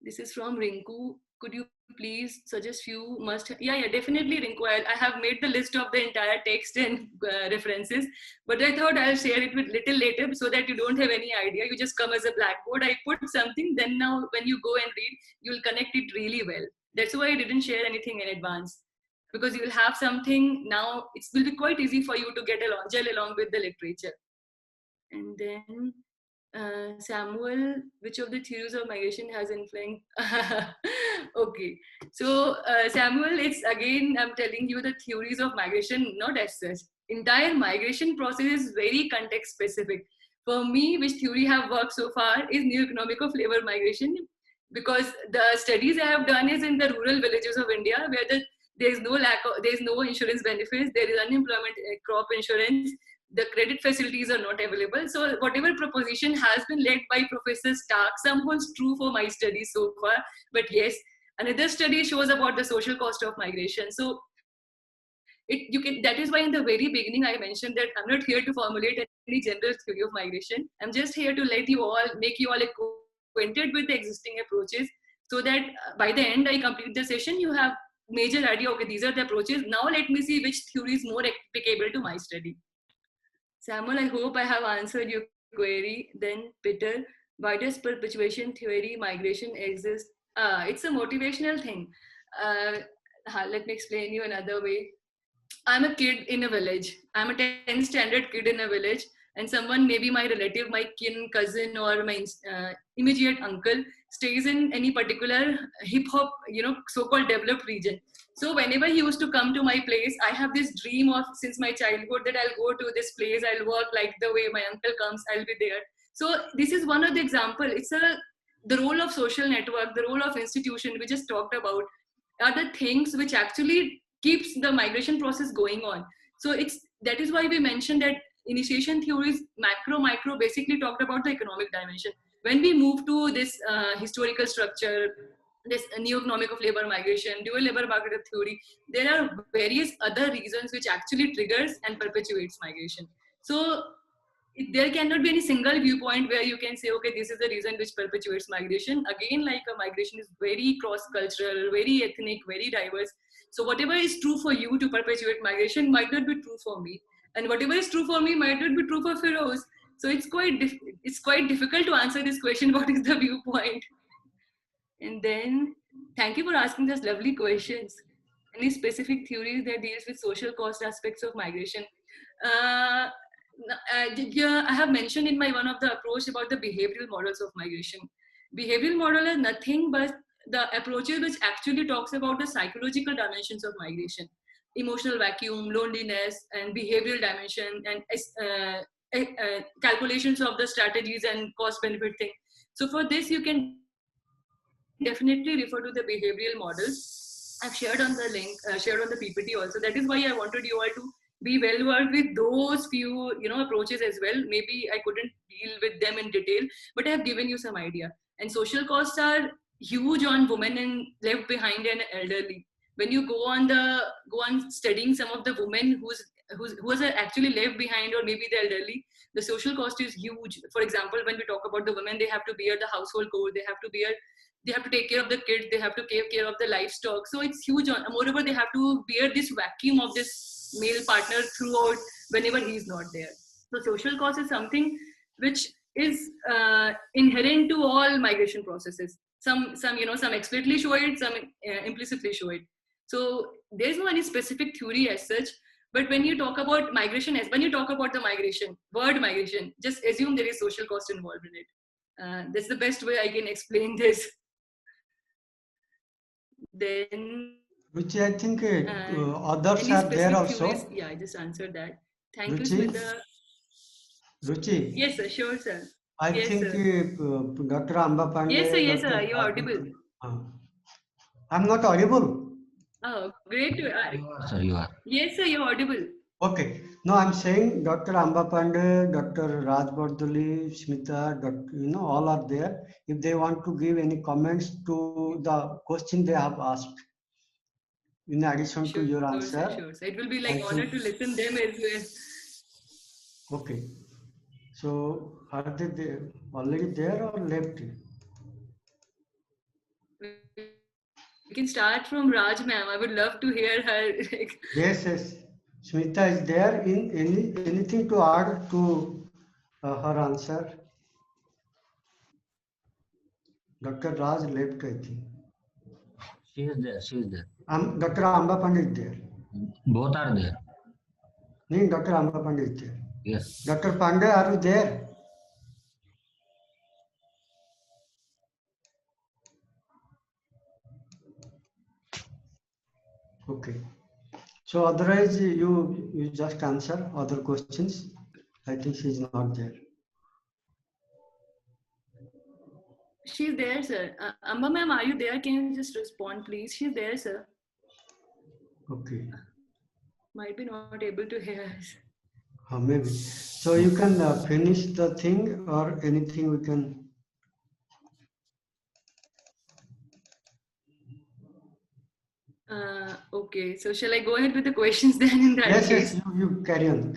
this is from Rinku. Could you please suggest few yeah, definitely, Rinku. I have made the list of the entire text and references, but I thought I'll share it with little later so that you don't have any idea. You just come as a blackboard. I put something, then now when you go and read, you'll connect it really well. That's why I didn't share anything in advance, because you will have something now. It will be quite easy for you to get along, gel along with the literature. And then Samuel, which of the theories of migration has influenced? Okay, so Samuel, it's again, I'm telling you the theories of migration, not as such. Entire migration process is very context specific. For me, which theory have worked so far is new economic of labor migration, because the studies I have done is in the rural villages of India, where there is no there is no insurance benefits, there is unemployment, crop insurance, the credit facilities are not available. So whatever proposition has been led by Professor Stark, some holds true for my studies so far. But yes, another study shows about the social cost of migration. So that is why in the very beginning I mentioned that I'm not here to formulate any general theory of migration. I'm just here to make you all acquainted with the existing approaches, so that by the end I complete the session, you have major idea, okay, these are the approaches. Now let me see which theory is more applicable to my study. Samuel, I hope I have answered your query. Then Peter, why does perpetuation theory migration exist? It's a motivational thing. Uh, Let me explain you another way. I'm a kid in a village. I'm a 10th standard kid in a village, and someone, maybe my relative, my kin, cousin, or my immediate uncle, stays in any particular hip hop, so-called developed region. So whenever he used to come to my place, I have this dream of since my childhood that I'll go to this place, I'll work like the way my uncle comes, I'll be there. So this is one of the example. It's the role of social network, the role of institution we just talked about are the things which actually keeps the migration process going on. So that is why we mentioned that initiation theories micro basically talked about the economic dimension. When we move to this historical structure, this new economic of labor migration, dual labor market theory, there are various other reasons which actually triggers and perpetuates migration. So there cannot be any single viewpoint where you can say, okay, this is the reason which perpetuates migration. Again, like a migration is very cross-cultural, very ethnic, very diverse. So whatever is true for you to perpetuate migration might not be true for me, and whatever is true for me might not be true for Feroz. So it's quite difficult to answer this question. What is the viewpoint? And then, thank you for asking those lovely questions. Any specific theories that deals with social cost aspects of migration? Uh, yeah, I have mentioned in my one of the approach about the behavioral models of migration. Behavioral model is nothing but the approaches which actually talks about the psychological dimensions of migration, emotional vacuum, loneliness, and behavioral dimension, and calculations of the strategies and cost benefit thing. So for this, you can definitely refer to the behavioral models. I've shared on the link, shared on the PPT also. That is why I wanted you all to be well versed with those few, approaches as well. Maybe I couldn't deal with them in detail, but I have given you some idea. And social costs are huge on women and left behind and elderly. When you go on studying some of the women who are actually left behind, or maybe the elderly, the social cost is huge. For example, when we talk about the women, they have to bear the household chore, they have to take care of the kids, they have to take care of the livestock. So it's huge on. Moreover, they have to bear this vacuum of this male partner throughout whenever he's not there. So social cost is something which is inherent to all migration processes. Some explicitly show it, some implicitly show it. So there's no any specific theory as such. But when you talk about migration, when you talk about the word migration, just assume there is social cost involved in it. That's the best way I can explain this. Then Ruchi, I think others are there also. Theories? Yeah, I just answered that. Thank Ruchi? you, Smita. Ruchi? Yes, sir. Sure, sir. I yes, think Dr. Amba Pandey. Yes, sir. Yes, sir. You're audible. I'm not audible. Oh, great. You are, sir. You are. Yes, sir. You're audible. Okay. No, I'm saying Dr. Amba Pandey, Dr. Raj Bardoli, Smita, all are there. If they want to give any comments to the question they have asked, in addition to your answer. Sure. It will be like honor to listen them as well. Okay. So are they there, already there or left? We can start from Raj ma'am. I would love to hear her. Yes. Smita is there. In anything to add to her answer? Dr. Raj left, I think. She is there. Dr. Amba Pandey is there. Both are there. No, Dr. Amba Pandey is there. Yes. Dr. Pandey, are you there? Okay. So otherwise, you just answer other questions. I think she's not there. She's there, sir. Amba ma'am, are you there? Can you just respond, please? She's there, sir. Okay. Might be not able to hear us. Maybe. So you can finish the thing or anything we can. Okay. So shall I go ahead with the questions then in that case? Yes, you carry on.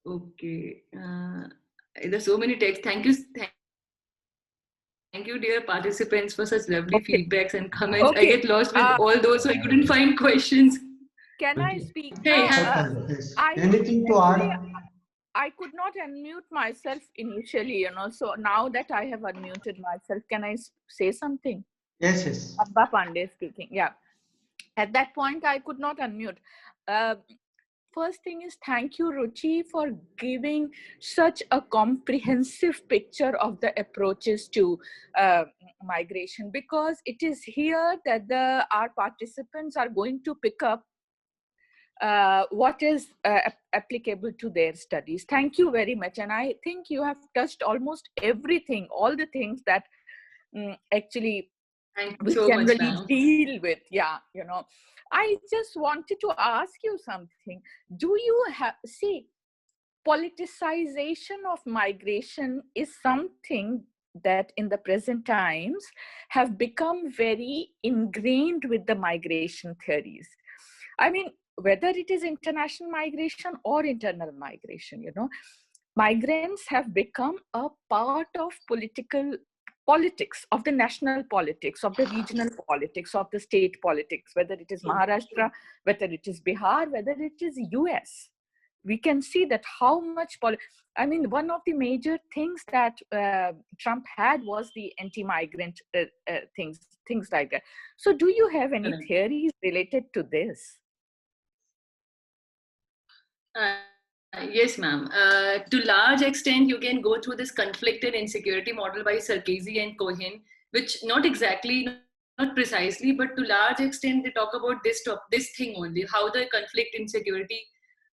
Okay. There's so many texts. Thank you, dear participants, for such lovely feedbacks and comments. I get lost with all those, so I couldn't find questions. Can I speak? Hey, anything to add? I could not unmute myself initially, so now that I have unmuted myself, can I say something? Yes. Abba Pandey speaking. Yeah. At that point, I could not unmute. First thing is, thank you, Ruchi, for giving such a comprehensive picture of the approaches to migration, because it is here that our participants are going to pick up what is applicable to their studies. Thank you very much. And I think you have touched almost everything, all the things that actually we generally deal with. Yeah, I just wanted to ask you something. Do you see, politicization of migration is something that in the present times have become very ingrained with the migration theories. I mean, whether it is international migration or internal migration, migrants have become a part of politics, of the national politics, of the regional politics, of the state politics, whether it is Maharashtra, whether it is Bihar, whether it is US. We can see that how much, one of the major things that Trump had was the anti-migrant things like that. So do you have any theories related to this? Yes, ma'am. To large extent, you can go through this conflicted insecurity model by Sarkozy and Cohen, which not precisely, but to large extent, they talk about this thing only, how the conflict insecurity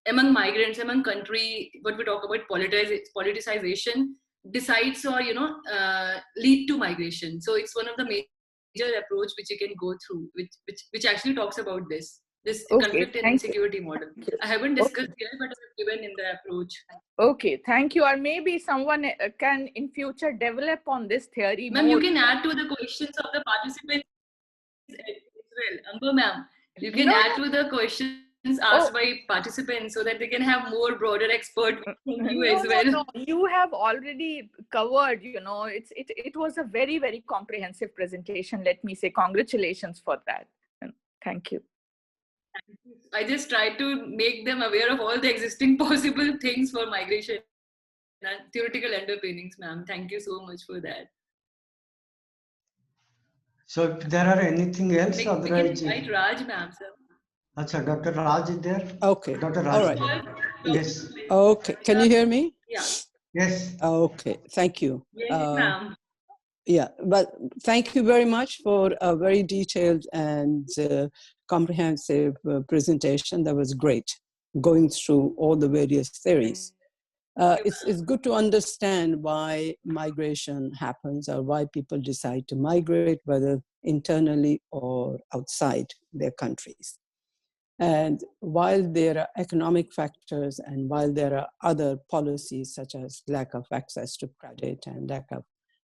among migrants, among country, what we talk about politicization decides or, lead to migration. So it's one of the major approach which you can go through, which actually talks about this. this Okay, conflict and thank you. insecurity model. I haven't discussed here, but I've given in the approach. Okay, thank you. Or maybe someone can in future develop on this theory Ma'am, more. you can add to the questions of the participants as well. Amber ma'am, you can add to the questions asked by participants so that they can have more broader expert view as well. No, you have already covered, you know, it was a very, very comprehensive presentation. Let me say congratulations for that. Thank you. I just try to make them aware of all the existing possible things for migration and theoretical underpinnings, ma'am. Thank you so much for that. So if there are anything else, We can otherwise. invite Raj, ma'am, sir. Achha, Dr. Raj is there? Okay. Dr. Raj All right. Yes. Okay. Can you hear me? Yeah. Yes. Okay. Thank you. Yes, ma'am. Yeah, but thank you very much for a very detailed and comprehensive presentation. That was great, going through all the various theories. It's good to understand why migration happens or why people decide to migrate, whether internally or outside their countries. And while there are economic factors and while there are other policies such as lack of access to credit and lack of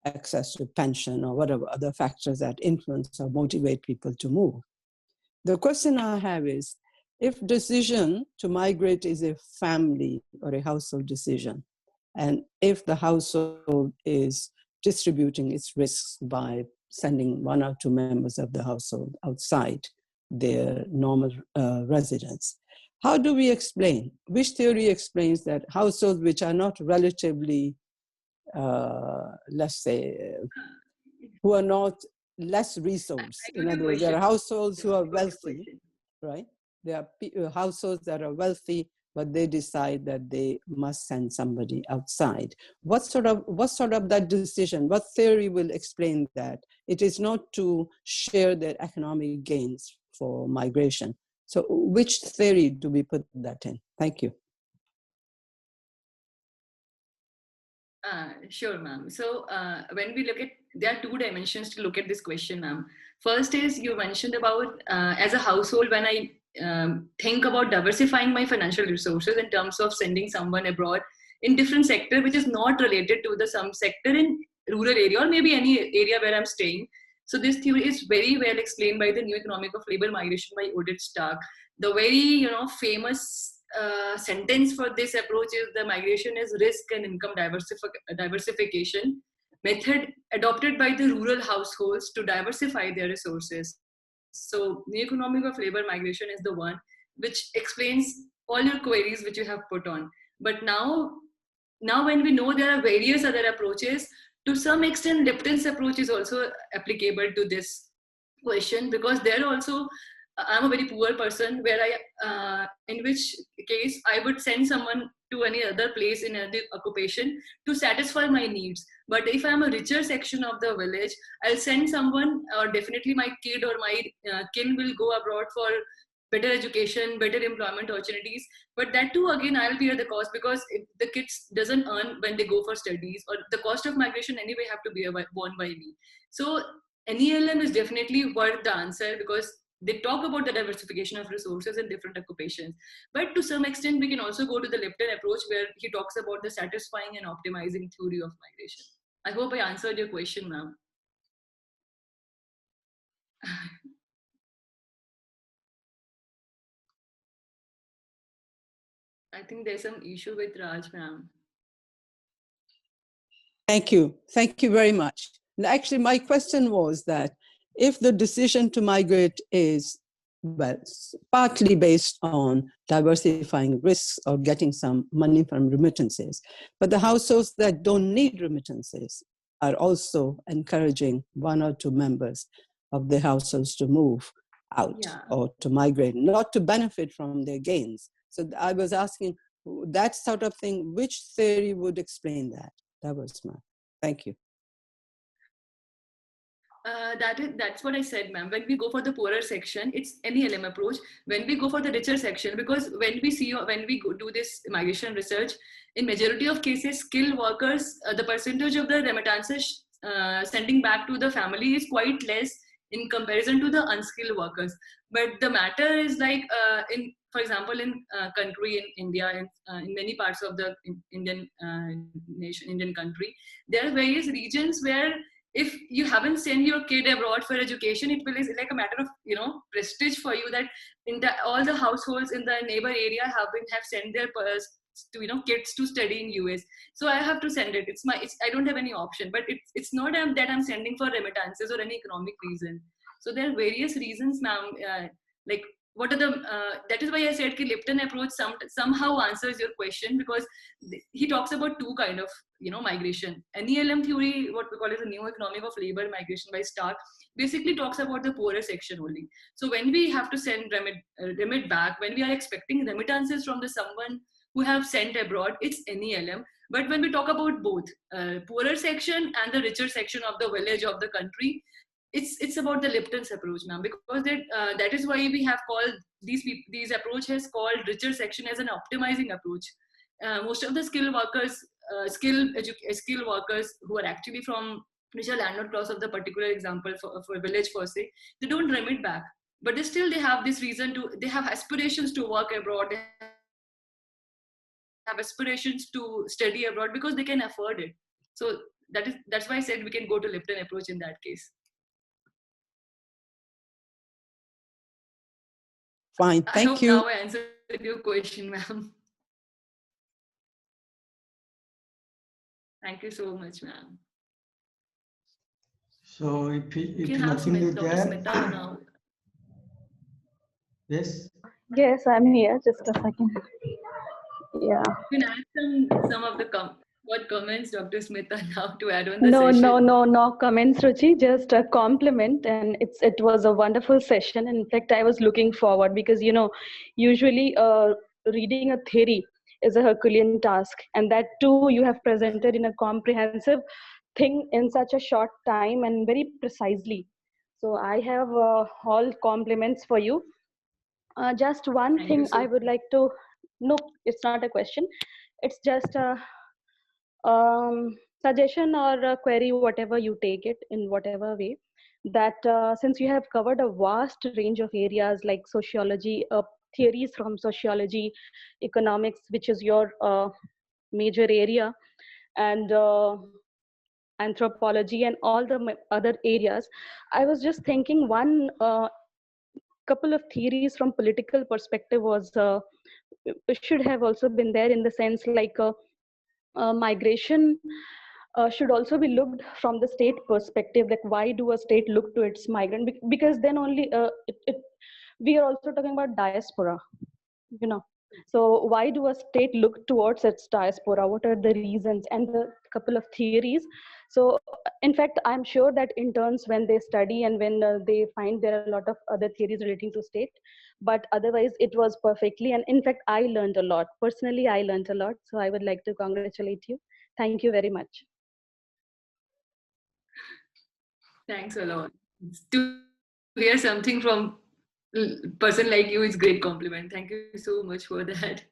access to pension or whatever other factors that influence or motivate people to move. The question I have is, if decision to migrate is a family or a household decision, and if the household is distributing its risks by sending one or two members of the household outside their normal residence, how do we explain? Which theory explains that households which are not relatively let's say, who are not less resourced. In other words, there are households who are wealthy, right? There are households that are wealthy, but they decide that they must send somebody outside. What sort of that decision? What theory will explain that? It is not to share their economic gains for migration. So, which theory do we put that in? Thank you. Sure, ma'am. So when we look at, there are two dimensions to look at this question, ma'am. First is you mentioned about as a household, when I think about diversifying my financial resources in terms of sending someone abroad in different sector, which is not related to the some sector in rural area or maybe any area where I'm staying. So this theory is very well explained by the New Economic of Labor Migration by Oded Stark. The very famous sentence for this approach is the migration is risk and income diversification method adopted by the rural households to diversify their resources. So the economic of labor migration is the one which explains all your queries which you have put on. But now when we know there are various other approaches, to some extent Lipton's approach is also applicable to this question, because there also I'm a very poor person where in which case I would send someone to any other place in another occupation to satisfy my needs. But if I'm a richer section of the village, I'll send someone, or definitely my kid or my kin will go abroad for better education, better employment opportunities. But that too, again, I'll bear the cost, because if the kids doesn't earn when they go for studies, or the cost of migration anyway have to be borne by me. So NELM is definitely worth the answer, because they talk about the diversification of resources in different occupations. But to some extent, we can also go to the Lipton approach, where he talks about the satisfying and optimizing theory of migration. I hope I answered your question, ma'am. I think there's some issue with Raj, ma'am. Thank you. Thank you very much. Actually, my question was that if the decision to migrate is, well, partly based on diversifying risks or getting some money from remittances, but the households that don't need remittances are also encouraging one or two members of the households to move out or to migrate, not to benefit from their gains. So I was asking that sort of thing, which theory would explain that? That was my, thank you. That's what I said, ma'am. When we go for the poorer section, it's NELM approach. When we go for the richer section, because when we do this migration research, in majority of cases, skilled workers, the percentage of the remittances sending back to the family is quite less in comparison to the unskilled workers. But the matter is like, for example, in country in India, in many parts of the Indian nation, Indian country, there are various regions where if you haven't sent your kid abroad for education, it will is like a matter of prestige for you that all the households in the neighbor area have sent their kids to study in US. So I have to send it. I don't have any option. But it's not that I'm sending for remittances or any economic reason. So there are various reasons, ma'am. Like what are the? That is why I said that Lipton approach somehow answers your question, because he talks about two kind of migration. NELM theory, what we call as a new economic of labor migration by Stark, basically talks about the poorer section only. So when we have to send remit back, when we are expecting remittances from someone who have sent abroad, it's NELM. But when we talk about both poorer section and the richer section of the village of the country, it's about the Lipton's approach, ma'am, because that is why we have called these approach has called richer section as an optimizing approach. Most of the skilled workers who are actually from richer landlord class of the particular example for village per se, they don't remit back, but they have this reason they have aspirations to work abroad, they have aspirations to study abroad because they can afford it. So that's why I said we can go to Lipton approach in that case. Fine, thank you. I hope now I answered your question, ma'am. Thank you so much, ma'am. So if nothing is Dr. there, Smita now. Yes. Yes, I'm here. Just a second. Yeah. You can add some of the comments, Dr. Smita, now to add on the session. No comments, Ruchi. Just a compliment, and it was a wonderful session. In fact, I was looking forward because usually reading a theory is a Herculean task, and that too you have presented in a comprehensive thing in such a short time and very precisely. So I have all compliments for you. Just one thing I would like to. No, it's not a question. It's just a suggestion or a query, whatever you take it in whatever way. That since you have covered a vast range of areas like sociology, theories from sociology, economics, which is your major area, and anthropology and all the other areas, I was just thinking one couple of theories from political perspective was should have also been there, in the sense like migration should also be looked from the state perspective. Like, why do a state look to its migrant? Because then only we are also talking about diaspora, so why do a state look towards its diaspora? What are the reasons? And the couple of theories. So in fact, I'm sure that interns, when they study and when they find there are a lot of other theories relating to state, but otherwise it was perfectly, and in fact I learned a lot. Personally, I learned a lot. So I would like to congratulate you. Thank you very much. Thanks a lot. To hear something from a person like you is great compliment. Thank you so much for that.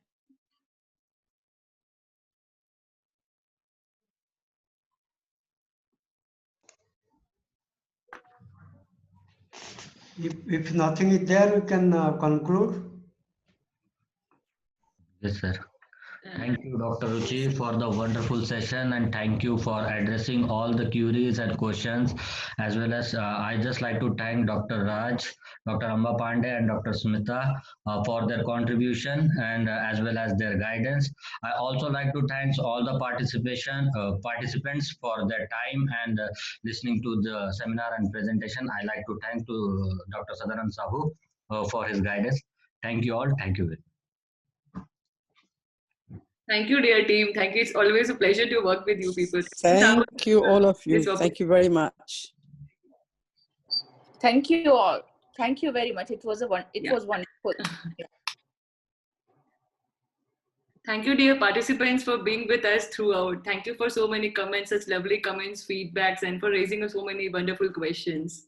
If nothing is there, we can conclude. Yes, sir. Thank you, Dr. Ruchi, for the wonderful session, and thank you for addressing all the queries and questions, as well as I just like to thank Dr. Raj, Dr. Amba Pandey, and Dr. Smita for their contribution and as well as their guidance. I also like to thank all the participants for their time and listening to the seminar and presentation. I like to thank to Dr. Sadanan Sahu for his guidance. Thank you all. Thank you. Thank you, dear team. Thank you. It's always a pleasure to work with you people. Thank you, all of you. Thank you very much. Thank you all. Thank you very much. It was wonderful. Yeah. Thank you, dear participants, for being with us throughout. Thank you for so many comments, such lovely comments, feedbacks, and for raising so many wonderful questions.